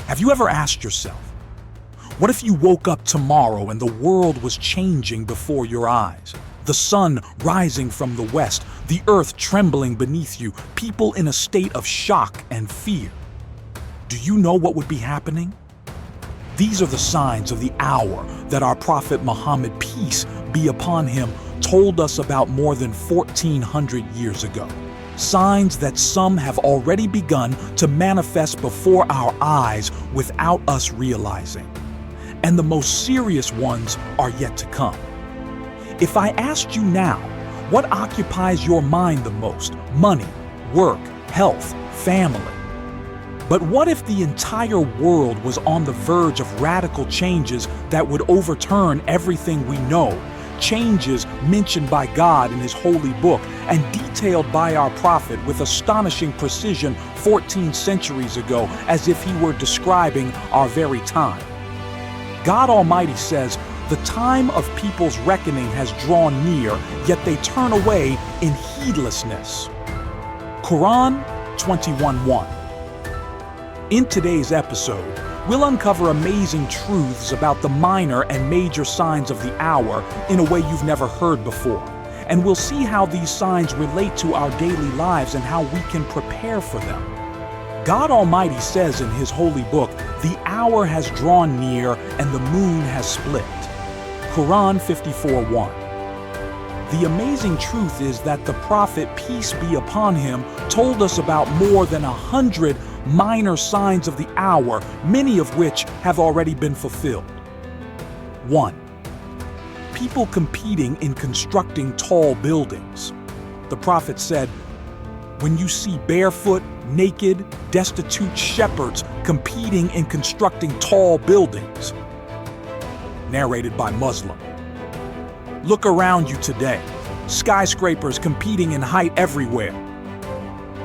Have you ever asked yourself, what if you woke up tomorrow and the world was changing before your eyes? The sun rising from the west, the earth trembling beneath you, people in a state of shock and fear. Do you know what would be happening? These are the signs of the hour that our Prophet Muhammad, peace be upon him, told us about more than 1400 years ago. Signs that some have already begun to manifest before our eyes without us realizing. And the most serious ones are yet to come. If I asked you now, what occupies your mind the most? Money, work, health, family. But what if the entire world was on the verge of radical changes that would overturn everything we know? Changes mentioned by God in His holy book and detailed by our prophet with astonishing precision 14 centuries ago, as if he were describing our very time. God Almighty says, "The time of people's reckoning has drawn near, yet they turn away in heedlessness." Quran 21:1. In today's episode, we'll uncover amazing truths about the minor and major signs of the hour in a way you've never heard before. And we'll see how these signs relate to our daily lives and how we can prepare for them. God Almighty says in His holy book, "The hour has drawn near and the moon has split." Quran 54:1. The amazing truth is that the Prophet, peace be upon him, told us about more than 100 minor signs of the hour, many of which have already been fulfilled. 1. People competing in constructing tall buildings. The Prophet said, "When you see barefoot, naked, destitute shepherds competing in constructing tall buildings." Narrated by Muslim. Look around you today. Skyscrapers competing in height everywhere.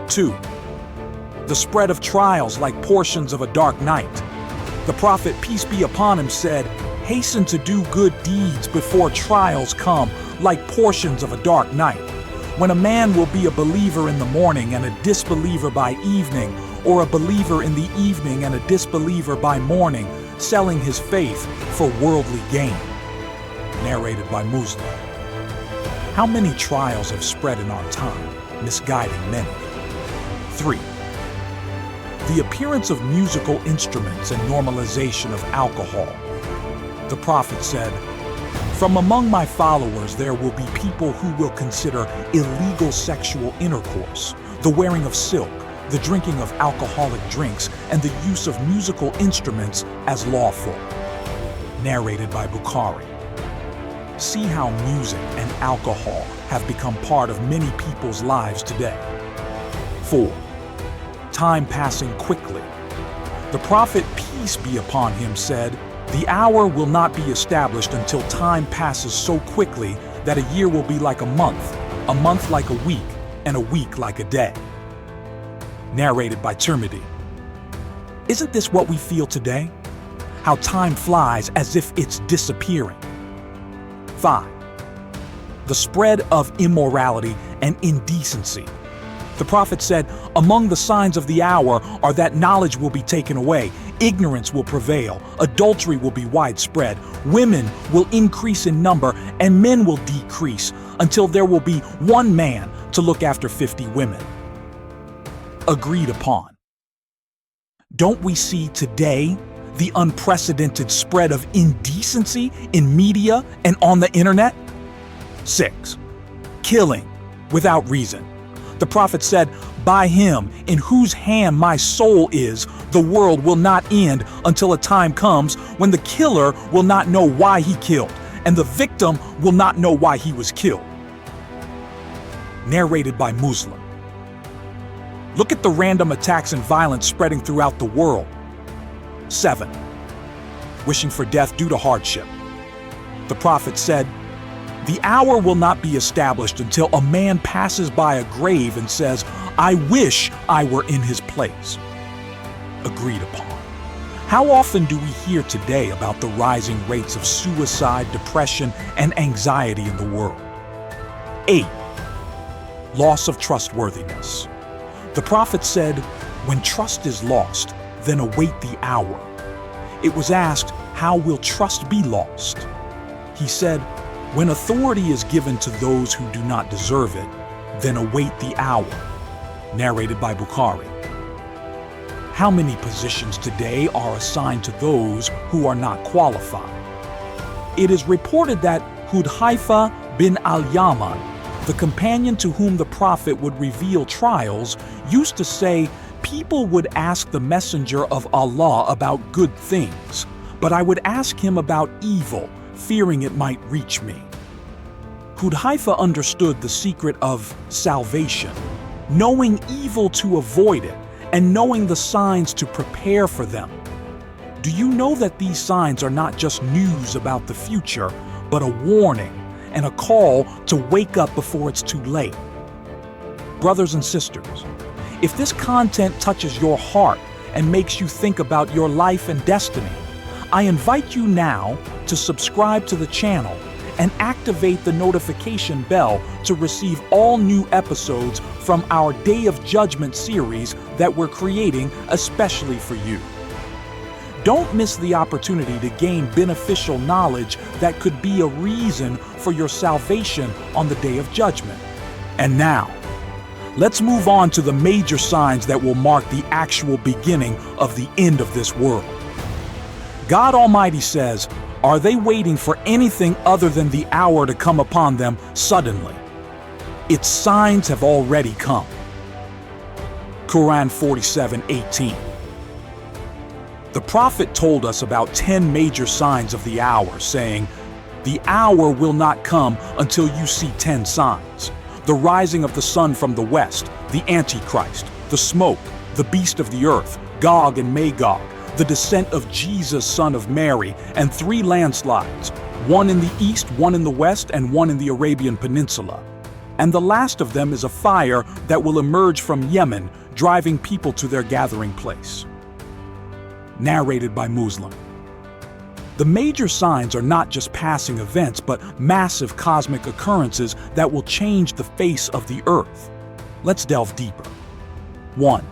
2. The spread of trials like portions of a dark night. The Prophet, peace be upon him, said, "Hasten to do good deeds before trials come, like portions of a dark night." When a man will be a believer in the morning and a disbeliever by evening, or a believer in the evening and a disbeliever by morning, selling his faith for worldly gain. Narrated by Muslim. How many trials have spread in our time, misguiding many? 3. The appearance of musical instruments and normalization of alcohol. The Prophet said, "From among my followers there will be people who will consider illegal sexual intercourse, the wearing of silk, the drinking of alcoholic drinks, and the use of musical instruments as lawful." Narrated by Bukhari. See how music and alcohol have become part of many people's lives today. 4. Time passing quickly. The Prophet, peace be upon him, said, "The hour will not be established until time passes so quickly that a year will be like a month like a week, and a week like a day." Narrated by Tirmidhi. Isn't this what we feel today? How time flies as if it's disappearing. 5. The spread of immorality and indecency. The Prophet said, "Among the signs of the hour are that knowledge will be taken away, ignorance will prevail, adultery will be widespread, women will increase in number, and men will decrease, until there will be one man to look after 50 women." Agreed upon. Don't we see today the unprecedented spread of indecency in media and on the internet? 6. Killing without reason. The Prophet said, "By him in whose hand my soul is, the world will not end until a time comes when the killer will not know why he killed, and the victim will not know why he was killed." Narrated by Muslim. Look at the random attacks and violence spreading throughout the world. 7. Wishing for death due to hardship. The Prophet said, "The hour will not be established until a man passes by a grave and says, 'I wish I were in his place.'" Agreed upon. How often do we hear today about the rising rates of suicide, depression, and anxiety in the world? 8. Loss of trustworthiness. The Prophet said, "When trust is lost, then await the hour. It was asked, how will trust be lost? He said, when authority is given to those who do not deserve it, then await the hour. Narrated by Bukhari. How many positions today are assigned to those who are not qualified? It is reported that Hudhaifa bin al-Yaman, the companion to whom the Prophet would reveal trials, used to say, people would ask the Messenger of Allah about good things, but I would ask him about evil, fearing it might reach me. Hudhaifa understood the secret of salvation, knowing evil to avoid it, and knowing the signs to prepare for them. Do you know that these signs are not just news about the future, but a warning and a call to wake up before it's too late? Brothers and sisters, if this content touches your heart and makes you think about your life and destiny, I invite you now to subscribe to the channel and activate the notification bell to receive all new episodes from our Day of Judgment series that we're creating especially for you. Don't miss the opportunity to gain beneficial knowledge that could be a reason for your salvation on the Day of Judgment. And now, let's move on to the major signs that will mark the actual beginning of the end of this world. God Almighty says, are they waiting for anything other than the hour to come upon them suddenly? Its signs have already come. Quran 47:18. The Prophet told us about 10 major signs of the hour, saying, the hour will not come until you see 10 signs. The rising of the sun from the west, the Antichrist, the smoke, the beast of the earth, Gog and Magog, the descent of Jesus, son of Mary, and 3 landslides, one in the east, one in the west, and one in the Arabian Peninsula. And the last of them is a fire that will emerge from Yemen, driving people to their gathering place. Narrated by Muslim. The major signs are not just passing events, but massive cosmic occurrences that will change the face of the earth. Let's delve deeper. 1.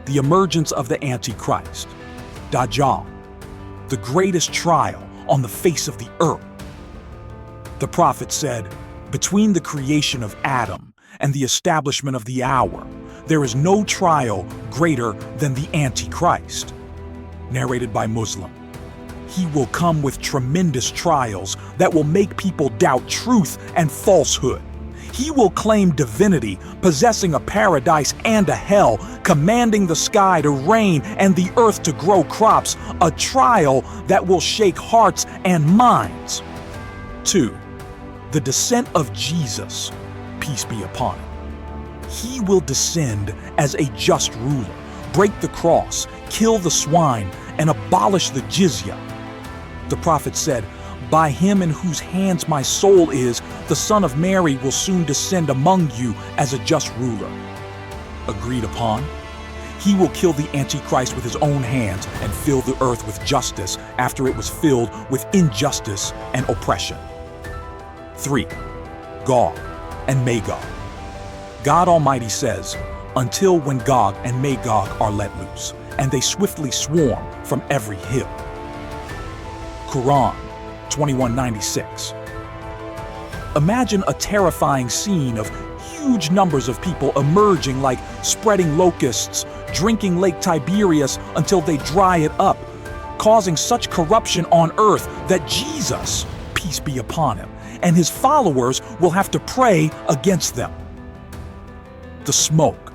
The emergence of the Antichrist. Dajjal, the greatest trial on the face of the earth. The Prophet said, between the creation of Adam and the establishment of the hour, there is no trial greater than the Antichrist. Narrated by Muslim. He will come with tremendous trials that will make people doubt truth and falsehood. He will claim divinity, possessing a paradise and a hell, commanding the sky to rain and the earth to grow crops, a trial that will shake hearts and minds. 2. The descent of Jesus, peace be upon him. He will descend as a just ruler, break the cross, kill the swine, and abolish the jizya. The Prophet said, by him in whose hands my soul is, the Son of Mary will soon descend among you as a just ruler. Agreed upon. He will kill the Antichrist with his own hands and fill the earth with justice after it was filled with injustice and oppression. 3. Gog and Magog. God Almighty says, until when Gog and Magog are let loose, and they swiftly swarm from every hill. Quran 21:96. Imagine a terrifying scene of huge numbers of people emerging like spreading locusts, drinking Lake Tiberias until they dry it up, causing such corruption on earth that Jesus, peace be upon him, and his followers will have to pray against them. The smoke.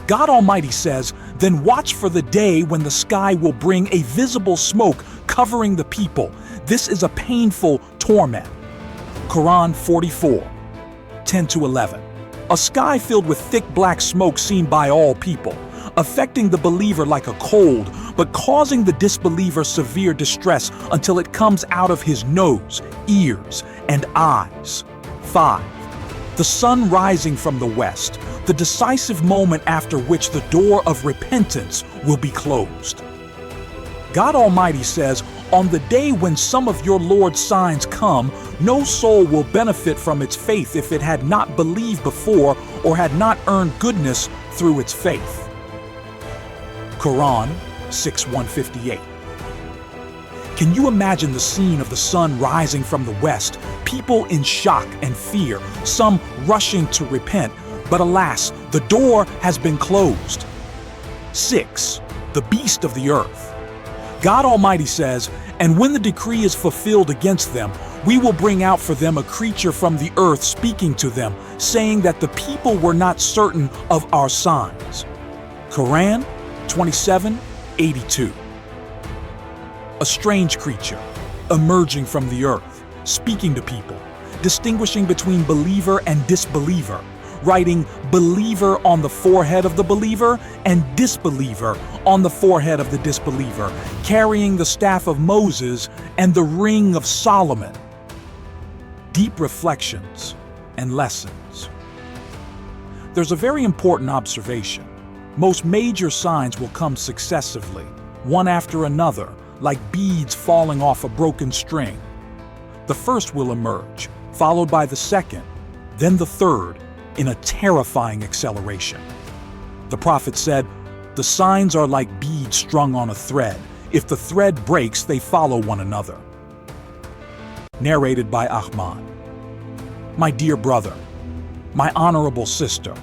God Almighty says, then watch for the day when the sky will bring a visible smoke covering the people. This is a painful torment. Quran 44:10-11. A sky filled with thick black smoke seen by all people, affecting the believer like a cold, but causing the disbeliever severe distress until it comes out of his nose, ears, and eyes. 5. The sun rising from the west, the decisive moment after which the door of repentance will be closed. God Almighty says, on the day when some of your Lord's signs come, no soul will benefit from its faith if it had not believed before or had not earned goodness through its faith. Quran 6:158. Can you imagine the scene of the sun rising from the west, people in shock and fear, some rushing to repent, but alas, the door has been closed. 6. The beast of the earth. God Almighty says, "And when the decree is fulfilled against them, we will bring out for them a creature from the earth speaking to them, saying that the people were not certain of our signs." Quran 27:82. A strange creature, emerging from the earth, speaking to people, distinguishing between believer and disbeliever, writing believer on the forehead of the believer and disbeliever on the forehead of the disbeliever, carrying the staff of Moses and the ring of Solomon. Deep reflections and lessons. There's a very important observation. Most major signs will come successively, one after another, like beads falling off a broken string. The first will emerge, followed by the second, then the third, in a terrifying acceleration. The prophet said, "The signs are like beads strung on a thread. If the thread breaks, they follow one another." Narrated by Ahmad. My dear brother, my honorable sister,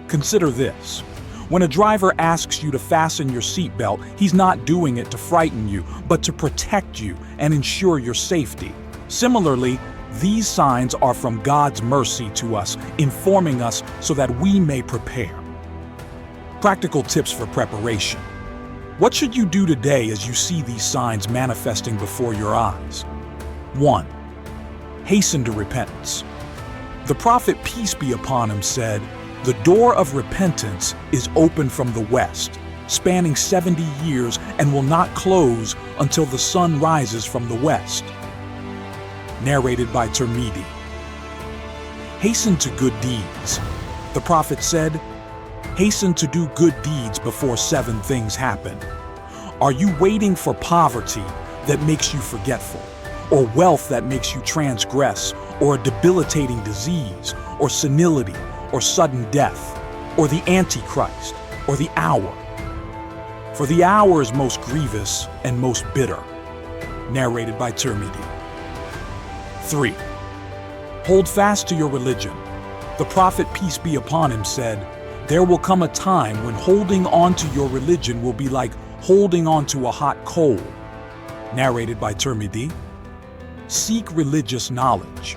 consider this. When a driver asks you to fasten your seatbelt, he's not doing it to frighten you, but to protect you and ensure your safety. Similarly, these signs are from God's mercy to us, informing us so that we may prepare. Practical tips for preparation. What should you do today as you see these signs manifesting before your eyes? 1. Hasten to repentance. The prophet, peace be upon him, said, "The door of repentance is open from the west, spanning 70 years and will not close until the sun rises from the west." Narrated by Tirmidhi. Hasten to good deeds. The prophet said, "Hasten to do good deeds before 7 things happen." Are you waiting for poverty that makes you forgetful, or wealth that makes you transgress, or a debilitating disease, or senility, or sudden death, or the Antichrist, or the hour? For the hour is most grievous and most bitter. Narrated by Tirmidhi. 3. Hold fast to your religion. The prophet, peace be upon him, said, "There will come a time when holding on to your religion will be like holding on to a hot coal." Narrated by Tirmidhi. Seek religious knowledge.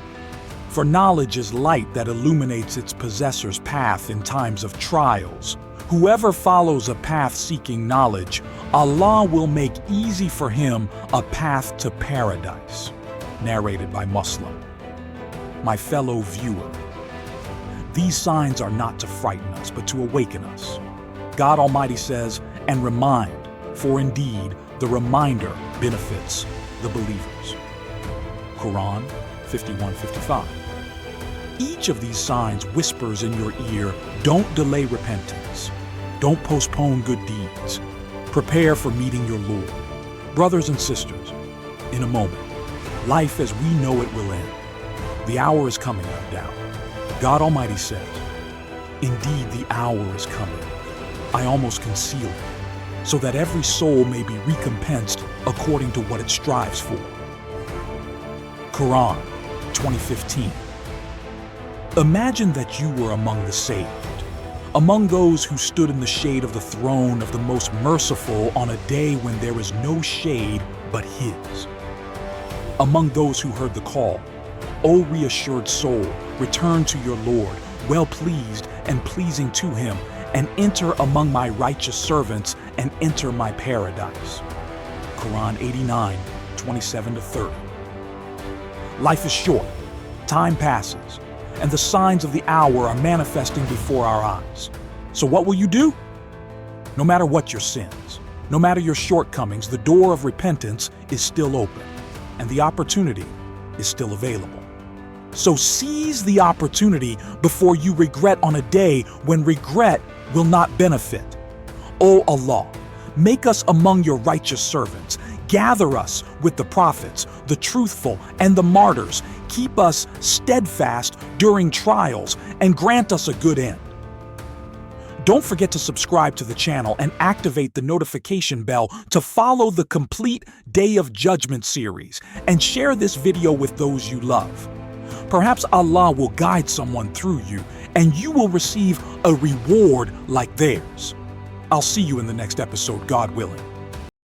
For knowledge is light that illuminates its possessor's path in times of trials. Whoever follows a path seeking knowledge, Allah will make easy for him a path to paradise. Narrated by Muslim. My fellow viewer, these signs are not to frighten us, but to awaken us. God Almighty says, "And remind, for indeed the reminder benefits the believers." Quran 51:55. Each of these signs whispers in your ear, don't delay repentance. Don't postpone good deeds. Prepare for meeting your Lord. Brothers and sisters, in a moment, life as we know it will end. The hour is coming, no doubt. God Almighty says, "Indeed, the hour is coming. I almost conceal it, so that every soul may be recompensed according to what it strives for." Quran 2015. Imagine that you were among the saved, among those who stood in the shade of the throne of the most merciful on a day when there is no shade but His. Among those who heard the call, "O reassured soul, return to your Lord, well pleased and pleasing to Him, and enter among my righteous servants and enter my paradise." Quran 89:27-30. Life is short, time passes, and the signs of the hour are manifesting before our eyes. So what will you do? No matter what your sins, no matter your shortcomings, the door of repentance is still open, and the opportunity is still available. So seize the opportunity before you regret on a day when regret will not benefit. O Allah, make us among your righteous servants. Gather us with the prophets, the truthful, and the martyrs. Keep us steadfast during trials and grant us a good end. Don't forget to subscribe to the channel and activate the notification bell to follow the complete Day of Judgment series, and share this video with those you love. Perhaps Allah will guide someone through you, and you will receive a reward like theirs. I'll see you in the next episode, God willing.